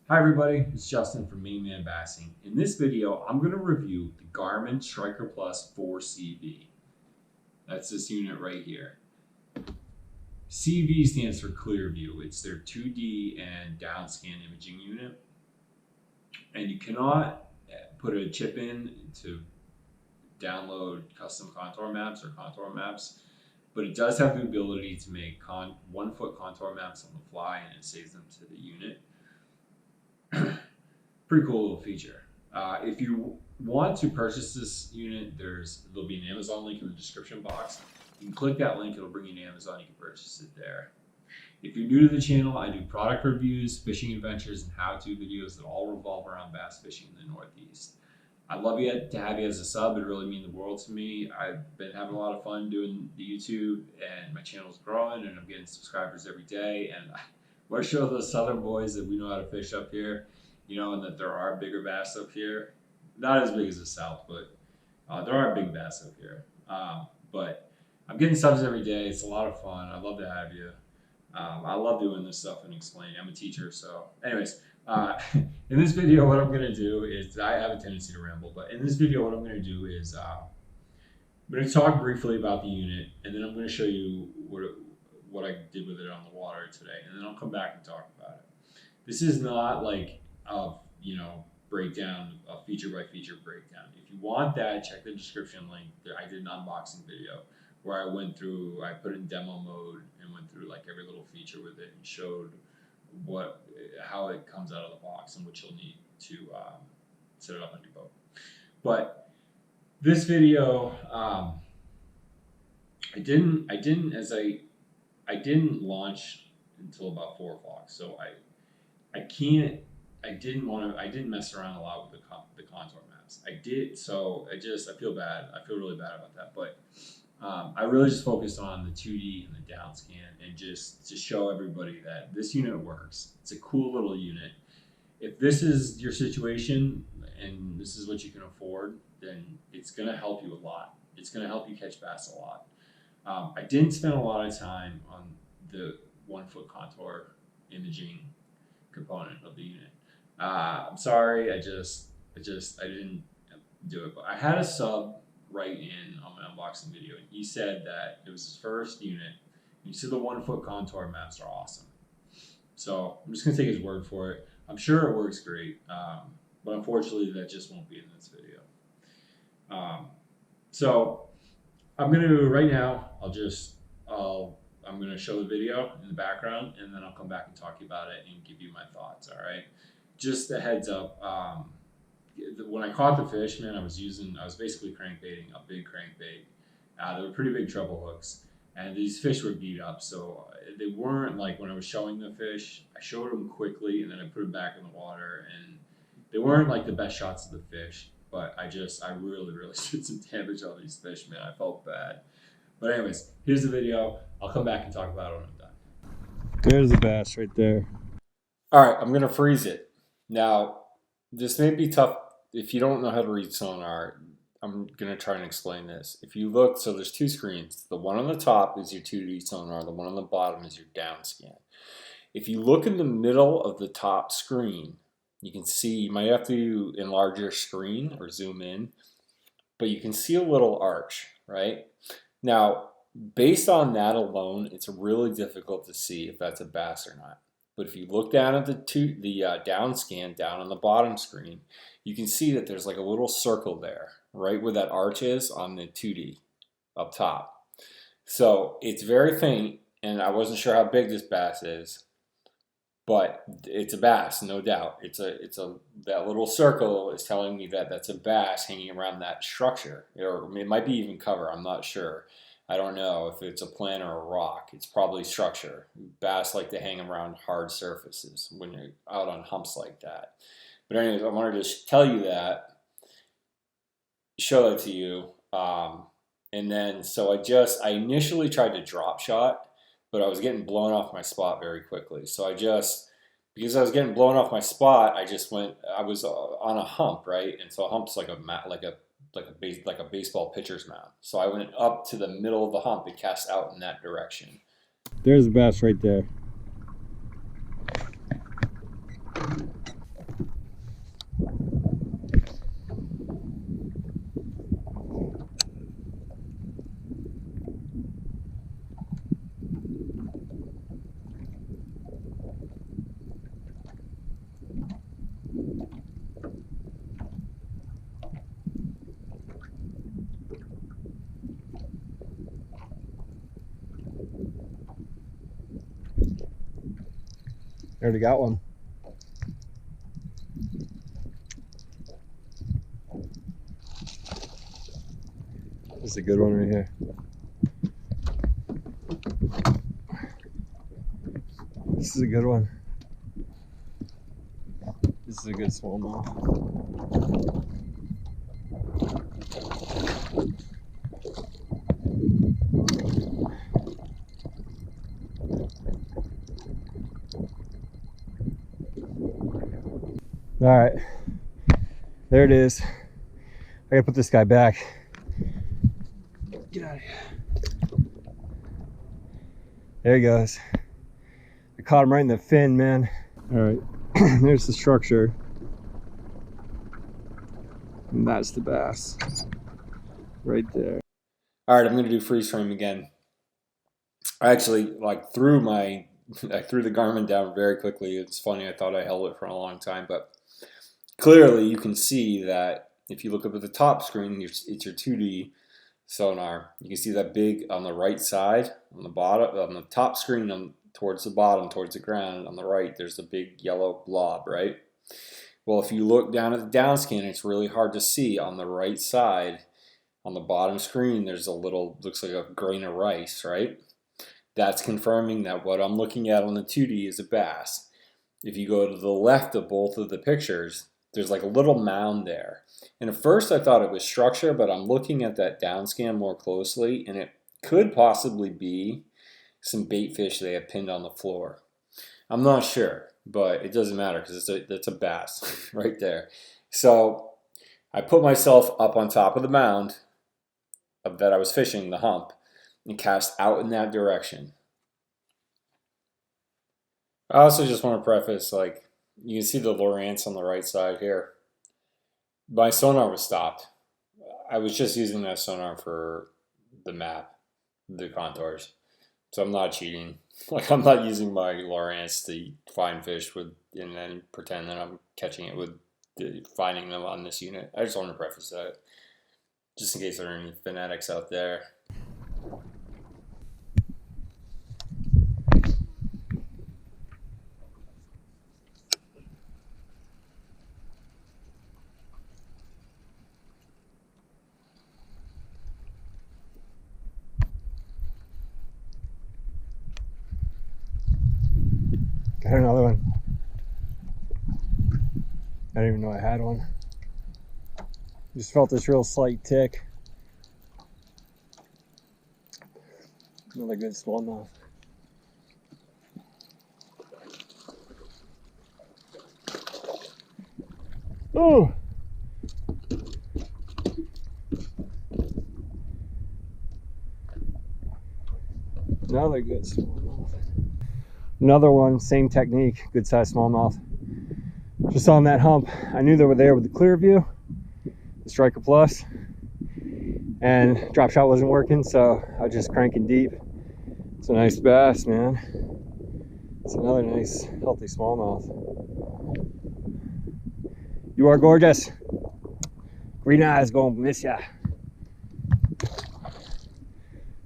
Hi everybody, it's Justin from Main Man Bassing. In this video, I'm going to review the Garmin Striker Plus 4CV. That's this unit right here. CV stands for Clear View. It's their 2D and downscan imaging unit. And you cannot put a chip in to download custom contour maps or contour maps, but it does have the ability to make 1 foot contour maps on the fly, and it saves them to the unit. Pretty cool little feature. If you want to purchase this unit, there'll be an Amazon link in the description box. You can click that link, it'll bring you to Amazon, you can purchase it there. If you're new to the channel, I do product reviews, fishing adventures, and how-to videos that all revolve around bass fishing in the Northeast. I'd love to have you as a sub. It really means the world to me. I've been having a lot of fun doing the YouTube, and my channel's growing, and I'm getting subscribers every day. And I want to show those southern boys that we know how to fish up here, and that there are bigger bass up here. Not as big as the South, but there are big bass up here. But I'm getting subs every day. It's a lot of fun. I'd love to have you. I love doing this stuff and explaining. I'm a teacher, so anyways. In this video, what I'm going to do is, I have a tendency to ramble, but in this video, what I'm going to do is I'm going to talk briefly about the unit, and then I'm going to show you what I did with it on the water today, and then I'll come back and talk about it. This is not like a breakdown, a feature by feature breakdown. If you want that, check the description link. I did an unboxing video where I put it in demo mode and went through like every little feature with it and showed how it comes out of the box and what you'll need to set it up on your boat. But this video, I didn't launch until about 4 o'clock, so I didn't mess around a lot with the contour maps. I did, so I feel bad. I feel really bad about that, but I really just focused on the 2D and the down scan, and just to show everybody that this unit works. It's a cool little unit. If this is your situation and this is what you can afford, then it's going to help you a lot. It's going to help you catch bass a lot. I didn't spend a lot of time on the 1 foot contour imaging component of the unit. I'm sorry, I didn't do it, but I had a sub write in on my unboxing video, and he said that it was his first unit. He said the 1 foot contour maps are awesome. So I'm just gonna take his word for it. I'm sure it works great, but unfortunately that just won't be in this video. So I'm gonna right now. I'm gonna show the video in the background, and then I'll come back and talk about it and give you my thoughts. All right. Just a heads up. When I caught the fish, man, I was basically crankbaiting a big crankbait. They were pretty big treble hooks, and these fish were beat up. So they weren't like, when I was showing the fish, I showed them quickly and then I put them back in the water, and they weren't like the best shots of the fish, but I really, really did some damage on these fish, man. I felt bad. But anyways, here's the video. I'll come back and talk about it when I'm done. There's the bass right there. All right, I'm going to freeze it. Now, this may be tough if you don't know how to read sonar. I'm going to try and explain this. If you look, so there's 2 screens. The one on the top is your 2D sonar. The one on the bottom is your down scan. If you look in the middle of the top screen, you can see, you might have to enlarge your screen or zoom in, but you can see a little arch, right? Now, based on that alone, it's really difficult to see if that's a bass or not. But if you look down at the down scan down on the bottom screen, you can see that there's like a little circle there, right where that arch is on the 2D up top. So it's very faint, and I wasn't sure how big this bass is, but it's a bass, no doubt. That little circle is telling me that that's a bass hanging around that structure, or it might be even cover. I'm not sure. I don't know if it's a plant or a rock. It's probably structure. Bass like to hang around hard surfaces when you're out on humps like that. But anyways, I wanted to tell you that, show it to you. And then, so I initially tried to drop shot, but I was getting blown off my spot very quickly. So because I was getting blown off my spot, I was on a hump, right? And so a hump's like a baseball pitcher's mound. So I went up to the middle of the hump and cast out in that direction. There's the bass right there. already got one. This is a good one right here. This is a good one. This is a good smallmouth. All right, there it is. I gotta put this guy back. Get out of here. There he goes. I caught him right in the fin, man. All right, there's the structure. And that's the bass right there. All right, I'm going to do freeze frame again. I actually threw the Garmin down very quickly. It's funny, I thought I held it for a long time, but clearly you can see that if you look up at the top screen, it's your 2D sonar. You can see that big on the right side, on the bottom, on the top screen, towards the bottom, towards the ground. On the right, there's a big yellow blob, right? Well, if you look down at the down scan, it's really hard to see. On the right side, on the bottom screen, there's a little, looks like a grain of rice, right? That's confirming that what I'm looking at on the 2D is a bass. If you go to the left of both of the pictures, there's like a little mound there. And at first I thought it was structure, but I'm looking at that down scan more closely, and it could possibly be some bait fish they have pinned on the floor. I'm not sure, but it doesn't matter because it's a bass right there. So I put myself up on top of the mound that I was fishing, the hump, and cast out in that direction. I also just want to preface, you can see the Lowrance on the right side here. My sonar was stopped. I was just using that sonar for the map, the contours. So I'm not cheating. I'm not using my Lowrance to find fish and then pretend that I'm catching it with finding them on this unit. I just want to preface that, just in case there are any fanatics out there. Got another one. I didn't even know I had one. Just felt this real slight tick. Another good smallmouth. Oh! Another good smallmouth. Another one, same technique, good sized smallmouth. Just on that hump, I knew they were there with the clear view, the Striker Plus, and drop shot wasn't working, so I was just cranking deep. It's a nice bass, man. It's another nice, healthy smallmouth. You are gorgeous. Green eyes gonna miss ya.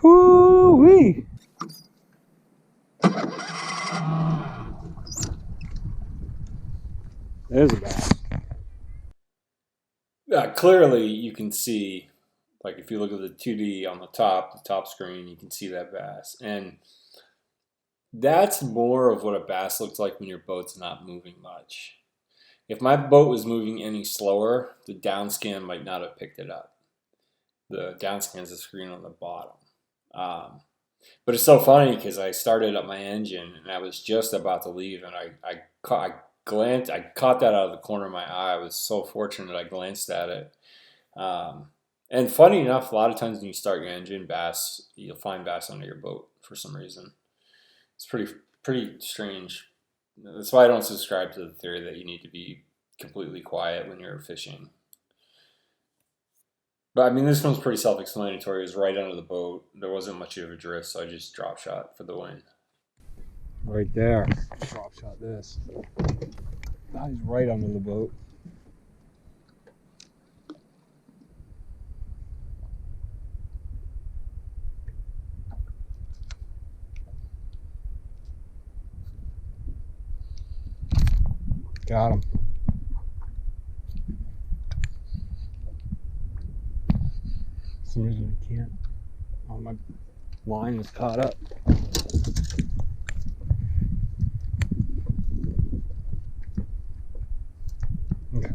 Whoo-wee! There's a bass. Clearly, you can see, if you look at the 2D on the top screen, you can see that bass. And that's more of what a bass looks like when your boat's not moving much. If my boat was moving any slower, the down scan might not have picked it up. The down scan is the screen on the bottom. But it's so funny because I started up my engine and I was just about to leave, and I caught that out of the corner of my eye. I was so fortunate I glanced at it. And funny enough, a lot of times when you start your engine, you'll find bass under your boat for some reason. It's pretty strange. That's why I don't subscribe to the theory that you need to be completely quiet when you're fishing. But I mean, this one's pretty self-explanatory. It was right under the boat. There wasn't much of a drift, so I just drop shot for the win. Right there. Drop shot this. That is right under the boat. Got him. For some reason I can't. Oh, my line is caught up. Okay.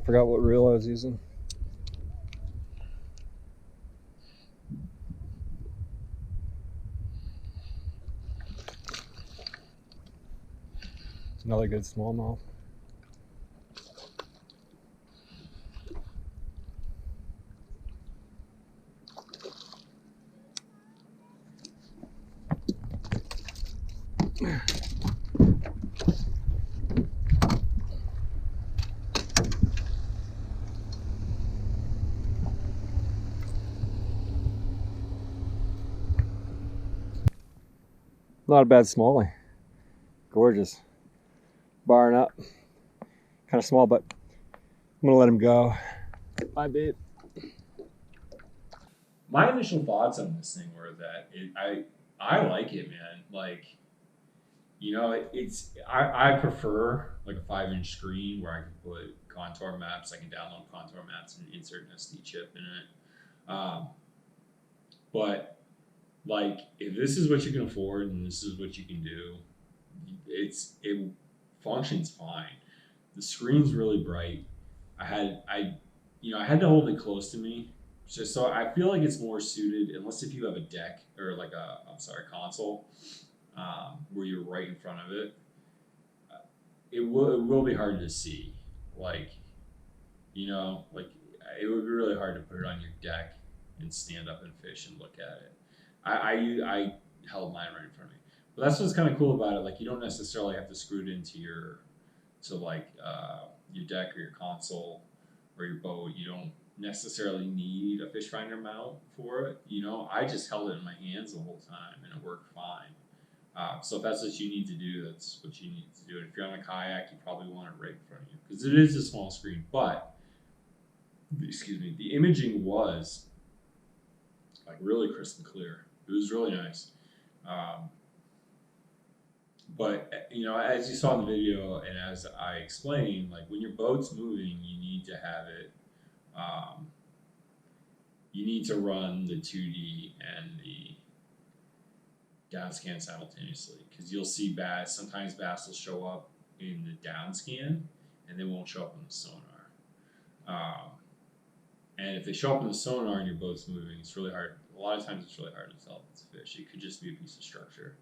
Forgot what reel I was using. Another good smallmouth. Not a bad smallie. Gorgeous. Barring up. Kind of small, but I'm gonna let him go. Bye, babe. My initial thoughts on this thing were that I like it, man. Like, you know, I prefer like a 5-inch screen where I can put contour maps. I can download contour maps and insert an SD chip in it. But like, if this is what you can afford and this is what you can do, it functions fine. The screen's really bright. I had to hold it close to me, just so I feel like it's more suited, unless if you have a deck or like console, where you're right in front of it. It will be hard to see, like, like, it would be really hard to put it on your deck and stand up and fish and look at it. I held mine right in front of me, but that's what's kind of cool about it. Like, you don't necessarily have to screw it into your deck or your console or your boat. You don't necessarily need a fish finder mount for it. I just held it in my hands the whole time and it worked fine. So if that's what you need to do, that's what you need to do. And if you're on a kayak, you probably want it right in front of you because it is a small screen. But excuse me, the imaging was like really crisp and clear. It was really nice. Um, but as you saw in the video and as I explained, like when your boat's moving, you need to have it. Um, you need to run the 2D and the down scan simultaneously because you'll see bass. Sometimes bass will show up in the down scan and they won't show up in the sonar. Um, and if they show up in the sonar and your boat's moving, it's really hard. A lot of times it's really hard to tell if it's a fish. It could just be a piece of structure.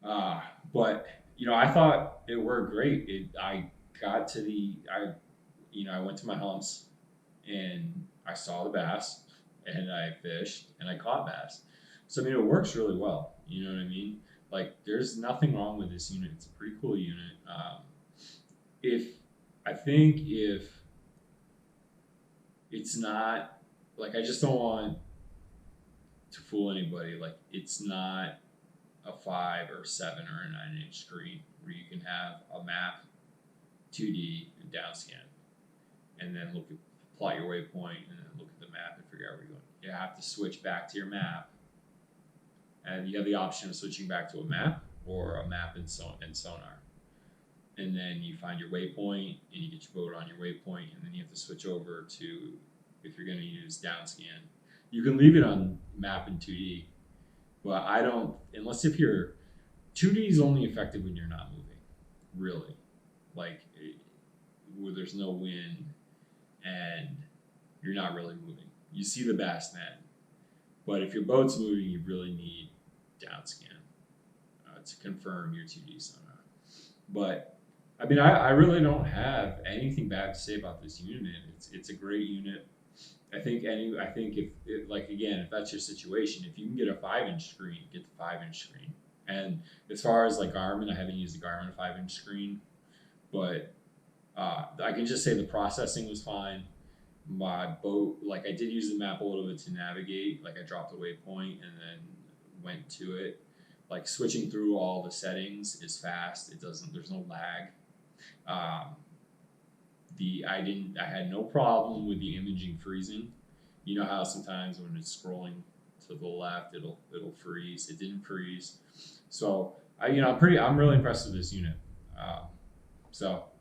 But I thought it worked great. I got to I went to my humps and I saw the bass and I fished and I caught bass. So it works really well. You know what I mean? Like, there's nothing wrong with this unit. It's a pretty cool unit. If it's not, like, I just don't want to fool anybody. Like, it's not a 5 or 7 or a 9-inch screen where you can have a map, 2D, and down scan, and then plot your waypoint, and then look at the map and figure out where you're going. You have to switch back to your map, and you have the option of switching back to a map or a map and sonar. And then you find your waypoint, and you get your boat on your waypoint, and then you have to switch over to, if you're going to use down scan. You can leave it on map and 2D, but I don't, unless if you're, 2D is only effective when you're not moving, really. Like, where there's no wind and you're not really moving. You see the bass then. But if your boat's moving, you really need down scan to confirm your 2D sonar. But I really don't have anything bad to say about this unit. It's a great unit. I think if that's your situation, if you can get a 5-inch screen, get the 5-inch screen. And as far as like Garmin, I haven't used the Garmin 5-inch screen, but I can just say the processing was fine. My boat, like, I did use the map a little bit to navigate. Like, I dropped the waypoint and then went to it. Like, switching through all the settings is fast. There's no lag. I had no problem with the imaging freezing. You know how sometimes when it's scrolling to the left, it'll freeze. It didn't freeze, so I'm really impressed with this unit. Um,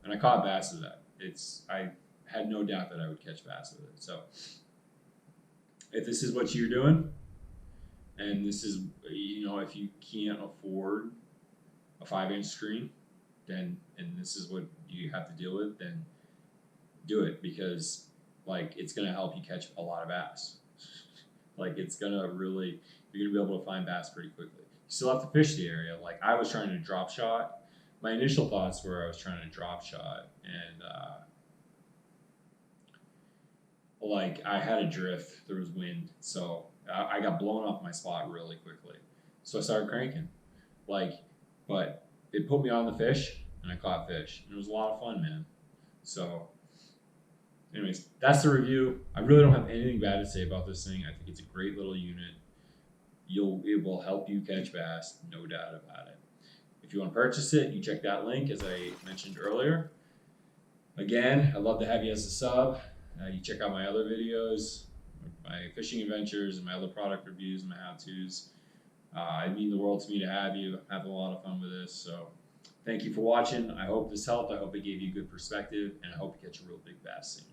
and I caught bass with that. I had no doubt that I would catch bass with it. So if this is what you're doing, and this is, if you can't afford a 5-inch screen, then, and this is what you have to deal with, then do it, because like it's gonna help you catch a lot of bass. Like it's gonna really, you're gonna be able to find bass pretty quickly. You still have to fish the area. Like I was trying to drop shot. My initial thoughts were I was trying to drop shot, and like I had a drift. There was wind, so I got blown off my spot really quickly. So I started cranking, like, but it put me on the fish, and I caught fish. And it was a lot of fun, man. So, anyways, that's the review. I really don't have anything bad to say about this thing. I think it's a great little unit. It will help you catch bass, no doubt about it. If you want to purchase it, you check that link as I mentioned earlier. Again, I'd love to have you as a sub. You check out my other videos, my fishing adventures, and my other product reviews and my how-tos. It means the world to me to have you. I'm having a lot of fun with this. So thank you for watching. I hope this helped. I hope it gave you a good perspective, and I hope you catch a real big bass soon.